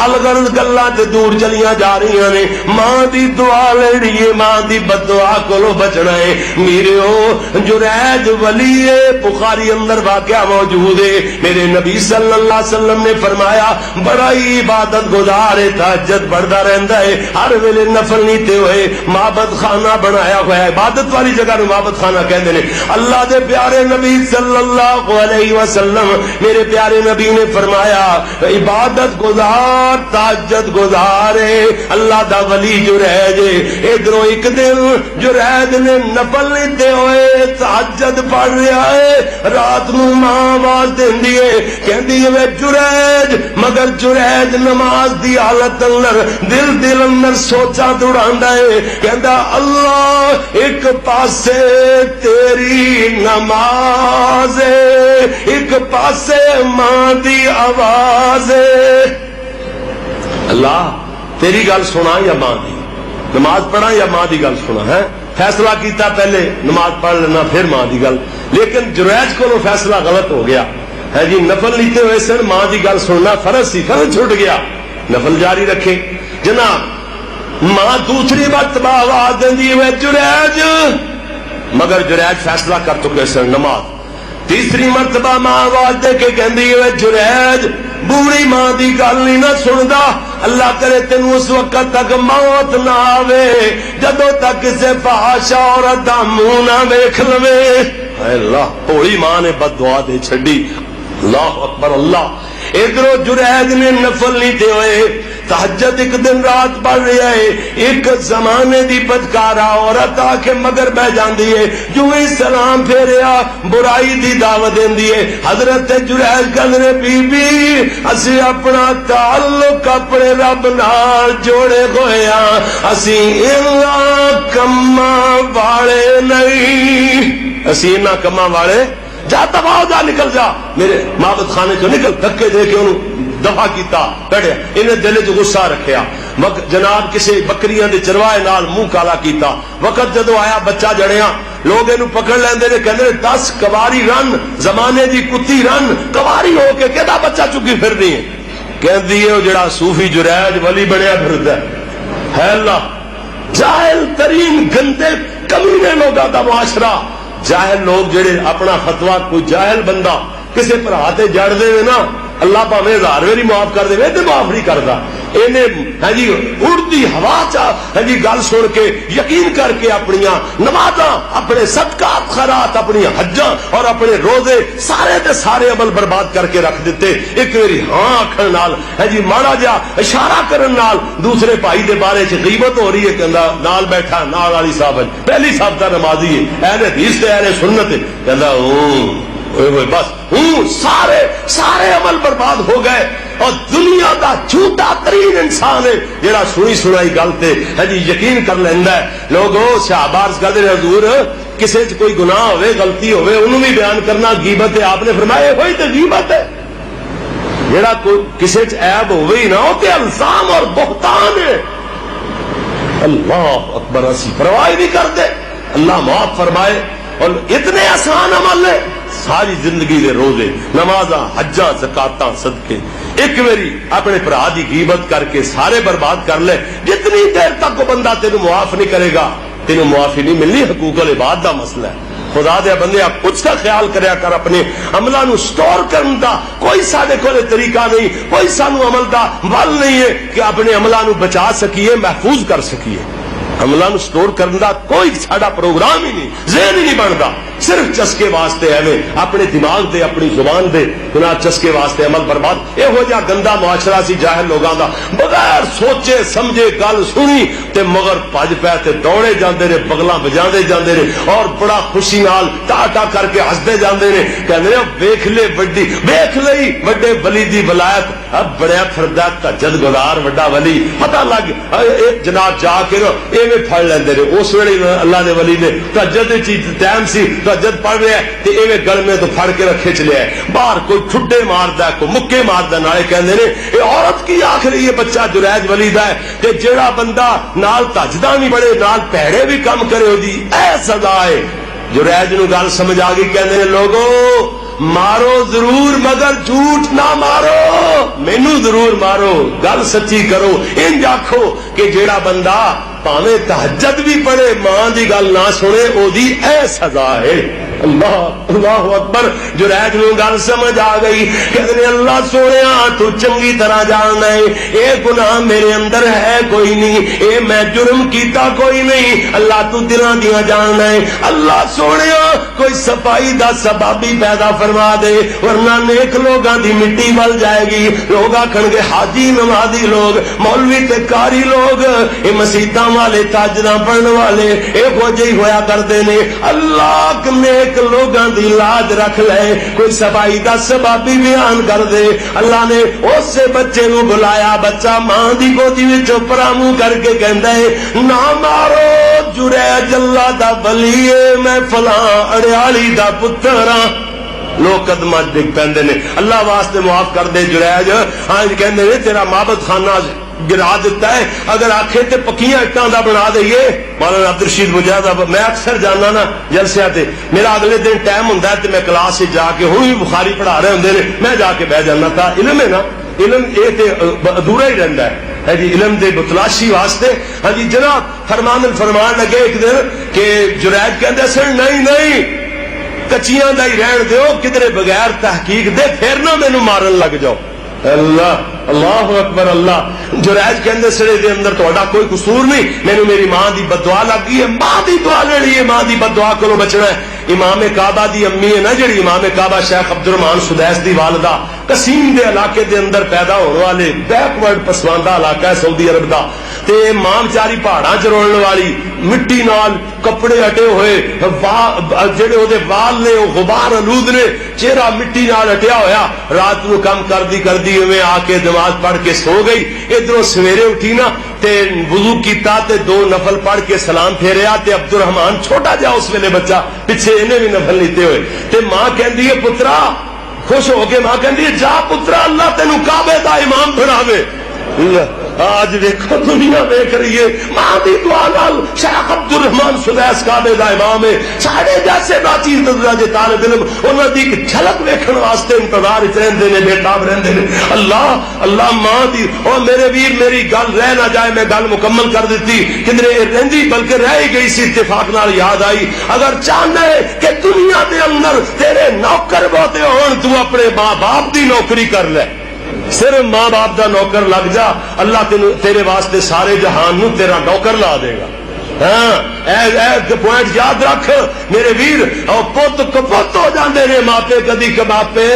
الغرض گلاں تے دور چلیاں جا رہی نے. ماں دی دعا لیڑی ہے, ماں دی بد دعا کولو بچنا ہے. میرےو جریج ولی ہے, بخاری اندر واقعہ موجود ہے. میرے نبی صلی اللہ علیہ وسلم نے فرمایا بڑا ہی عبادت گزار ہے, تہجد پڑھدا رہندا ہے, ہر ویلے نفل نیتے ہوئے معبد خانہ بنایا ہوا ہے. عبادت والی جگہ نو معبد خانہ کہندے نے. اللہ دے پیارے نبی صلی اللہ علیہ وسلم, میرے پیارے نبی نے فرمایا عبادت گزار تہجد گزارے اللہ دا ولی جریج. ادھروں ایک دن جریج نے نفل لیتے ہوئے تہجد پڑھ رہا ہے. رات نو ماں آواز دیندی ہے, کہندی ہے جریج, مگر جریج نماز دی حالت اندر دل اندر سوچا دوڑاندا ہے. کہندا اللہ ایک پاسے تیری نماز ہے, ایک پاسے ماں دی آواز ہے. اللہ تیری گل سنا یا ماں دی, نماز پڑھا یا ماں دی گل سنا ہے. فیصلہ کیتا پہلے نماز پڑھ لینا پھر ماں دی گل, لیکن جریج کو فیصلہ غلط ہو گیا ہے جی. نفل لیتے ہوئے سن ماں دی گل سننا فرض سی, فرض چھوٹ گیا, نفل جاری رکھے. جناب ماں دوسری مرتبہ آواز دیندی ہے جریج, مگر جریج فیصلہ کر چکے سن نماز. تیسری مرتبہ ماں آواز دے کے کہندی ہے جریج بوڑھی ماں دی گل نہیں نہ سندا, اللہ کرے تینوں اس وقت تک موت نہ آوے جدوں تک کسے فحاشا عورت دا منہ نہ ویکھ لوے. اے اللہ بوڑھی ماں نے بد دعا دے چھڈی. اللہ اکبر اللہ. ادھروں جریج نے نفل نہیں دے ہوئے تہجد ایک دن رات پڑھ رہا ہے. ایک زمانے دی بدکارا عورت آ کے مگر بہ جاندی ہے, جو ہی سلام پھیریا برائی دی دعوت دیندی ہے. حضرت جریج کہندے بی بی اسی اپنا تعلق اپنے رب نال جوڑے ہوئے ہاں, اسی انہاں کماں والے نہیں, اسی انہاں کماں والے. جا تباہ جا, نکل جا میرے معبد خانے چو نکل. دھکے دے کے انہوں دفع کیتا, بیٹھے انہیں دل چ غصہ رکھیا. جناب کسی بکریاں دے چرواہے نال منہ کالا کیتا. وقت جدو آیا بچہ جڑیا, لوگ انہوں پکڑ لیندے نے, کہندے 10 کواری رن, زمانے دی کتی رن کواری ہو کے کہدا بچہ چکی پھر رہی ہے. کہندی ہے جڑا صوفی جریج ولی بنیا پھردا ہے. اللہ جاہل ترین گندے کمینے لوگاں دا معاشرہ. جاہل لوگ جڑے اپنا فتوا, کوئی جاہل بندہ کسی پر ہاتھ جڑ دے نا, اللہ پاویں 1000 واری معاف کر دے تے معاف نہیں کرتا. ہاں جی اڑتی ہوا ہاں جی گل سن کے یقین کر کے اپنی نمازاں, اپنے صدقات خیرات, اپنی حجاں اور اپنے روزے سارے دے سارے عمل برباد کر کے رکھ دیتے. ایک میری ہاں آکھن نال ہاں جی ماڑا جا اشارہ کرن نال دوسرے بھائی دے بارے چ غیبت ہو رہی ہے. کہندا نال بیٹھا نال والی صاحب پہلی صاحب دا نمازی ہے, اہل حدیث تے اہل سنت ہے. کہندا بس سارے عمل برباد ہو گئے. اور دنیا دا جھوٹا ترین انسان ہے جڑا سنی سنائی گل تے ہجی یقین کر لیندا ہے. لوگوں شہباز کہتے ہیں حضور کسی چ کوئی گناہ ہوئے غلطی ہوئے انہوں بھی بیان کرنا غیبت ہے. آپ نے فرمایا وہی تو غیبت ہے. جڑا کوئی کسی چ عیب ہوئے ہی نہ ہو تے الزام اور بہتان ہے. اللہ اکبر, اسی پرواہ نہیں کرتے. اللہ معاف فرمائے. اور اتنے آسان عمل ہے, ساری زندگی دے روزے نمازاں حجاں زکاتاں صدقے, ایک میری اپنے بھرا دی غیبت کر کے سارے برباد کر لے. جتنی دیر تک وہ بندہ تینوں معاف نہیں کرے گا تینوں معافی نہیں ملنی. حقوق العباد دا مسئلہ ہے. خدا دے بندے کچھ کا خیال کریا کر, اپنے عملاں نو سٹور کرن دا کوئی ساڈے کول طریقہ نہیں, کوئی سانو عمل دا ول نہیں ہے کہ اپنے عملاں نو بچا سکیے, محفوظ کر سکیے. عملاں نو سٹور کرن دا کوئی ساڈا پروگرام ہی نہیں, ذہن ہی نہیں بنتا. صرف چسکے واسطے ایویں اپنے دماغ دے اپنی زبان دے گناہ چسکے واسطے عمل برباد. یہو جہا گندا معاشرہ سی جاہل لوگاں دا. بغیر سوچے سمجھے گل سنی تے مگر بھج پے تے دوڑے جاندے نے, بغلاں بجاندے جاندے نے اور بڑا خوشی نال ٹا ٹا کر کے ہسدے جاندے نے. کہندے نے ویکھ لے وڈی, ویکھ لئی وڈے ولی دی ولایت, اب بڑیا پھردا تہجد گزار وڈا ولی. پتہ لگ جناب جا کے ایویں پھڑ لیندے نے. اس ویلے اللہ دے ولی نے تہجد دی ٹائم سی, تہجد پڑھ رہا ہے تے ایویں گل میں تو پھڑ کے رکھے چلے ہے. باہر کوئی ٹھڈے ماردا ہے, کوئی مکے ماردا. نالے کہندے نے اے عورت کی آخری یہ بچہ جریج ولی دا ہے تے جیڑا بندہ نال تہجداں نہیں بڑے نال پیڑے بھی کم کرے ہو جی اے سزا ہے. جریج نو گل سمجھ آ گئی. کہندے نے لوگو مارو ضرور مگر جھوٹ نہ مارو، مینو ضرور مارو، گل سچی کرو۔ انج آکھو کہ جیڑا بندہ پاویں تہجد بھی پڑھے ماں دی گل نہ سنے او دی اے سزا ہے۔ اللہ اللہ اکبر۔ جریج نو گل سمجھ آ گئی کہ اللہ سونیا تو چنگی طرح جاننا ہے اے گناہ میرے اندر ہے کوئی نہیں، اے میں جرم کیتا کوئی نہیں، اللہ تو دلاں دیاں جاننا ہے۔ اللہ سونیا کوئی صفائی دا سبابی پیدا فرما دے ورنہ نیک لوگاں دی مٹی ول جائے گی۔ لوگ آکھن گے حاجی نمازی لوگ، مولوی تے قاری لوگ، اے مسیتاں والے تاجداں پڑھن والے اے ہو جئی ہویا کردے نے۔ اللہ نیک لوگاں دی لاج رکھ لے، کوئی صفائی دا سبابی بیان کر دے۔ اللہ نے اس بچے نو بلایا، بچہ ماں دی گودی وچوں پرامو کر کے کہندا ہے نہ مارو جریج اللہ دا ولی ہے، میں فلاں اڑیالی دا پتر ہاں۔ لوگ قدماں ڈگ پیندے نے، اللہ واسطے معاف کر دے جریج، ہاں کہندے نے تیرا معبد خانہ گرا دیتا ہے، اگر آخے تے پکیاں اٹاں دا بنا دئیے۔ مولانا عبدالرشید مجاہد، میں اکثر جانا نا جلسیاں تے، میرا اگلے دن ٹائم ہوندا ہے تے میں کلاس وچ جا کے ہن بھی بخاری پڑھا رہے ہوندے نے، میں جا کے بیٹھ جانا تھا۔ علم ہے نا، علم اے تے ادھورا ہی رہندا ہے جی، علم دے بتلاشی واسطے۔ ہاں جی جناب فرمان الفرمان لگے ایک دن کہ جریج کہندے سن نہیں نہیں کچیاں دا ہی رہن دیو، کدھر بغیر تحقیق دے پھر نہ مینوں مارن لگ جاؤ۔ اللہ اللہ اکبر۔ اللہ جریج کہندے سڑے دے اندر تہاڈا کوئی قصور نہیں، مینوں میری ماں دی بددعا لگ گئی ہے، ماں دی دعا لڑی ہے، ماں دی بددعا کولوں بچنا ہے۔ امام کعبہ دی امی ہے نا جڑی، امام کعبہ شیخ عبد الرحمان سدیس دی والدہ، قصیم دے علاقے دے اندر پیدا ہونے والے بیکورڈ پسماندہ علاقہ ہے سعودی عرب دا، تے ماں بیچاری پہاڑاں چ رولن والی، مٹی نال کپڑے ہٹے ہوئے، جڑے او دے وال نے او غبار آلود نے، چہرہ مٹی نال ہٹیا ہویا، رات نو کم کردی ایویں آ کے نماز پڑھ کے سو گئی۔ ادھروں سویرے اٹھی نا تے وضو کیتا تے 2 نفل پڑھ کے سلام پھیریا تے عبد الرحمان چھوٹا جا اس ویلے بچہ پیچھے انہیں بھی نفل لیتے ہوئے، تے ماں کہندی ہے پترا، خوش ہو کے ماں کہندی ہے جا پترا اللہ تینوں کعبے دا امام بناوے۔ آج دیکھو دنیا دیکھ رہی ہے، ماں دی دعا نال شیخ عبد الرحمان سدیس کعبے دا امام ہے۔ ساڑھے جیسے ناچیز دے طالب علم انہاں دی ایک جھلک ویکھن واسطے انتظار وچ رہندے نے، بے تاب رہندے نے۔ اللہ اللہ ماں دی، او میرے ویر میری گل رہ نہ جائے، میں گل مکمل کر دیتی، کدھرے رہندی بلکہ رہ ہی گئی سی، اتفاق نال یاد آئی۔ اگر چاہنا ہے کہ دنیا دے اندر تیرے نوکر بہتے ہون، تو اپنے ماں باپ دی نوکری کر لے، صرف ماں باپ دا نوکر لگ جا، اللہ تیرے واسطے سارے جہان نو تیرا نوکر لا دے گا۔ ہاں اے پوائنٹ یاد رکھ میرے ویر، اور پت کپت ہو جاندے نے، ماپے کدی کماپے،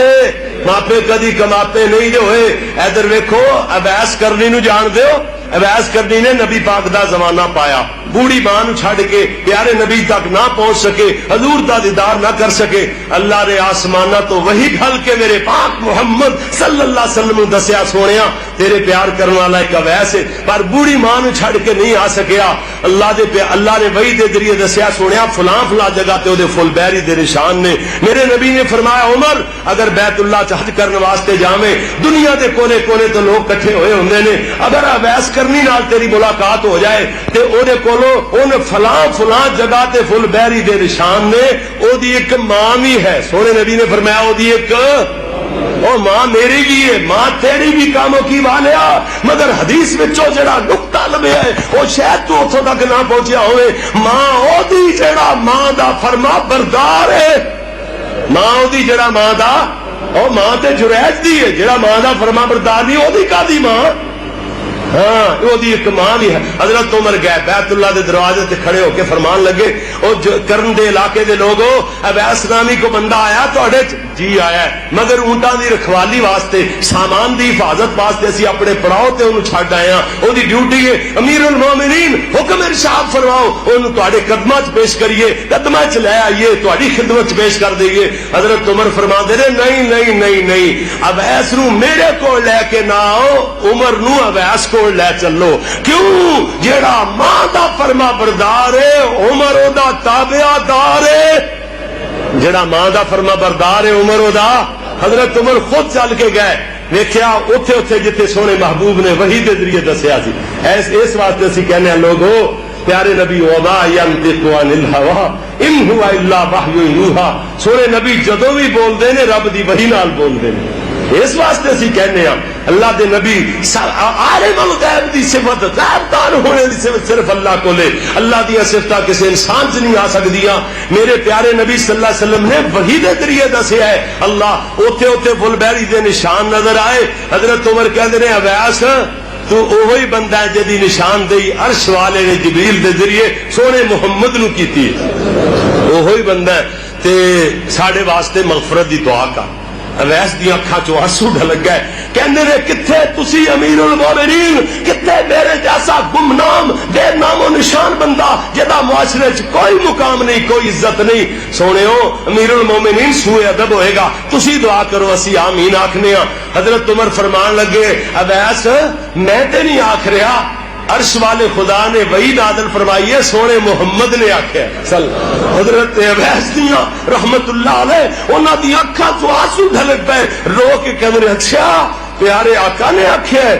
ماپے کدی کماپے نہیں جو ہوئے۔ ادھر ویکھو ابیس کرنی نو جان دیو، ابیس کرنی نے نبی پاک دا زمانہ پایا، بوڑھی ماں نو چھڈ کے پیارے نبی تک نہ پہنچ سکے، حضور دا دیدار نہ کر سکے، اللہ نے آسمانہ تو وہی گھل کے میرے پاک محمد صلی اللہ علیہ وسلم دسیا سونیا تیرے پیار کرنے والا ایک اویس ہے، پر بوڑھی ماں نو چھڈ کے نہیں آ سکیا۔ اللہ نے وہی دے ذریعے دسیا سونیا فلاں فلاں جگہ تے اودے فل بیری دے نشان نے۔ میرے نبی نے فرمایا عمر اگر بیت اللہ چ حج کرنے واسطے جاویں، دنیا دے کونے کونے تو لوگ کٹھے ہوئے ہوندے نے، اگر اویس کرنی نال تیری ملاقات ہو جائے تے اودے کولو ان فلاں فلاں جگہ تے فل بیری دے نشان نے، او دی ایک ماں بھی ہے۔ سونے نبی نے فرمایا او دی ایک او ماں میری بھی ہے، ماں تیری بھی کاموں کی والیا، مگر حدیث وچوں جڑا نقطہ لبیا ہے او شاید تو اتھوں تک نہ پہنچیا ہوئے، ماں او دی جڑا ماں دا فرما بردار ہے، ماں او دی جڑا ماں دا، او ماں تے جریج دی ہے، جڑا ماں دا فرما بردار نہیں او دی کا دی ماں؟ ہاں وہ دی ایک ماں بھی ہے۔ حضرت عمر گئے بیت اللہ دے دروازے تے کھڑے ہو کے فرمان لگے، او کرن دے علاقے دے لوگو اویس نامی کو بندہ آیا تواڈے جی آیا ہے، مگر اونٹاں دی رکھوالی واسطے، سامان دی حفاظت واسطے اسی اپنے پڑاؤ تے اونوں چھڈ آئے ہاں، او دی ڈیوٹی ہے امیر المومنین حکم ارشاد فرماؤ اونوں تواڈے قدماں وچ پیش کریے، قدماں وچ لے آئیے، تواڈی خدمت وچ پیش کر دئیے۔ حضرت عمر فرماندے نے نہیں نہیں نہیں نہیں، اویس نو میرے کول لے کے نہ آؤ، عمر نو اویس کو لے چلو، کیوں؟ جیڑا ماں دا فرما بردار ہے عمر او دا تابع دار ہے، جیڑا ماں دا فرما بردار ہے عمر او دا۔ حضرت عمر خود چل کے گئے، دیکھیا اوتھے اوتھے جتھے سونے محبوب نے وحی دے ذریعے دسیا سی۔ اس واسطے اسی کہنے ہیں لوگو پیارے نبی وما ينطق عن الهوى ان هو الا وحی یوحى سونے نبی جدوں بھی بولدے نے رب دی وحی نال بولدے نے. اس واسطے اسی کہنے ہاں اللہ دے نبی عالم الغیب دی صفت غیب دان ہونے دی صفت صرف اللہ کو لے. اللہ دی صفتاں کسی انسان سے نہیں آ سکدیاں. میرے پیارے نبی صلی اللہ علیہ وسلم نے وحی دے ذریعے دسیا ہے. اللہ اوتھے اوتھے فل بحری دے نشان نظر آئے. حضرت عمر کہندے نے اویس تو اوہی بندہ ہے جدی نشاندہی عرش والے نے جبریل دے ذریعے سونے محمد نو کیتی ہے. اوہی بندہ ہے تے ساڈے واسطے مغفرت دی دعا کر. اویس دی اکھاں چوں آنسو ڈھلک گئے. کہندے نے کتھے تسی امیر المومنین, کتھے میرے جیسا گمنام بے نام و نشان بندہ جدا معاشرے چ کوئی مقام نہیں, کوئی عزت نہیں. سونےو امیر المومنین سوء ادب ہوئے گا, تسی دعا کرو اسی آمین آکھنے ہاں. حضرت عمر فرمان لگے اویس میں تے نہیں آکھ رہا, عرش والے خدا نے وہی نازل فرمائی ہے, سونے محمد نے آکھیا. حضرت اویس دیاں رحمت اللہ علیہ انہاں دی اکھاں تو آنسو ڈھلک پے, رو کے کہندے اچھا پیارے آقا نے آکھیا ہے.